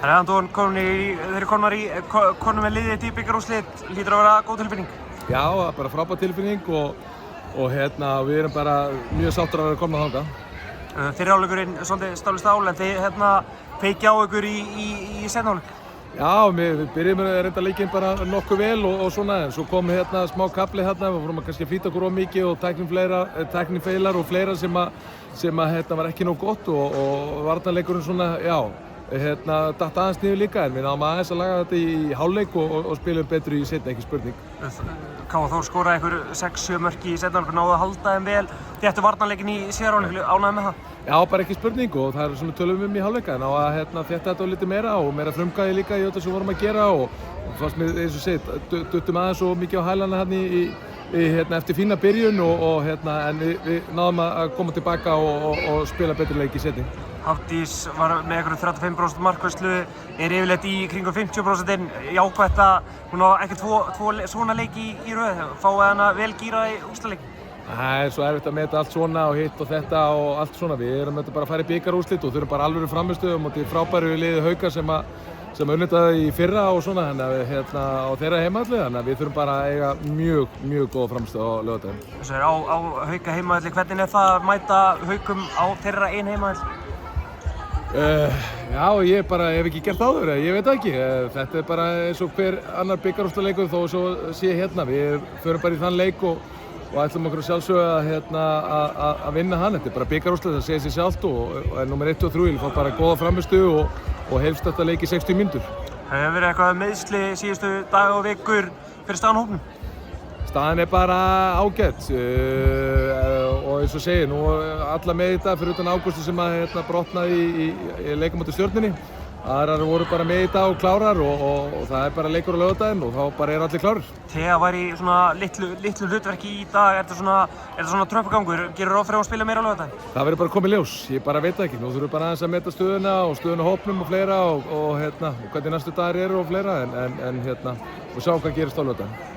Anton, þeir eru konum með liðið í bikarúrslit, hlýtur að vera góð tilfinning? Já, bara frábær tilfinning og við erum bara mjög sáttir að vera komin þangað. Fyrri hálfleikurinn svolítið stálist á, en þið kveikja á ykkur í seinni hálfleik. Já, við byrjum að reynda leikinn bara nokkuð vel og svona, en svo kom smá kafli við fórum að kannski flýta okkur of mikið og tæknifeilar og fleira sem var ekki nóg gott og varnarleikurinn svona, já, datt aðeins niður líka, en við náðum aðeins að laga þetta í hálfleik og spilum betur í seinni, ekki spurning. Káa Þór skoraði ykkur 6-7 mörk í seinni hálfleik, náðu að halda þeim vel. Þið ættu varnarleikin í síðari hálfleik, ánægðir með það? Já, bara ekki spurning og það svona tölum í hálfleika, en á að þetta á lítið meira og meira frumkvæði líka í þetta sem vorum að gera og fannst mér, eins og segið, duttum aðeins svo mikið á hælana eftir fína byrjun en við náðum að koma tilbaka og spila betur leik í seinni. Hafdís var með einhverjum 35% markværslu, yfirleitt í kringum 50%, jákvætt að hún á ekki tvo svona leiki í röð, fáið hana vel gíraða í úrslitaleik. Það svo erfitt að meta allt svona og hitt og þetta og allt svona. Við erum bara að fara í bikarúrslit og þurfum bara alvöru frammistöðu á móti frábæru liði Hauka sem unnið það í fyrra og svona, á þeirra heimavelli, þannig að við þurfum bara að eiga mjög góða frammistöðu á laugardaginn. Þessu á Hauka heimavelli, hvernig það að mæta Haukum á þeirra ein heimavelli? Já, ég bara hef ekki gert áður, ég veit það ekki. Þetta bara eins og hver annar bikarúrslitaleikur þó svo sé við förum bara í þann leik og ætlum okkur sjálfsögðu að vinna hann. Þetta bara bikarúrslit, það segir sig sjálft og númer 1 og 3 fá bara góða frammistöðu og helst þetta leik í 60 mínútur. Hefur verið eitthvað meiðsli síðustu daga og vikur fyrir staðan hópnum? Staðan bara ágætt og eins og segir, nú alla með þetta fyrir utan Ágústu sem brotnaði í leikum móti Stjörnunni. Aðrar voru bara með þetta og klárar og það bara leikur á laugardaginn og þá bara allir klárir. Thea var í svona litlu hlutverki í dag, er þetta svona tröppugangur? Gerir ráð fyrir að spila meira á laugardaginn? Það verður bara komið ljós, ég bara veit það ekki. Nú þurfum við bara aðeins að meta stöðuna og stöðuna á hópnum og fleira og hvernig næstu dagar eru og fleira en og sjá hvað gerist á laugardaginn.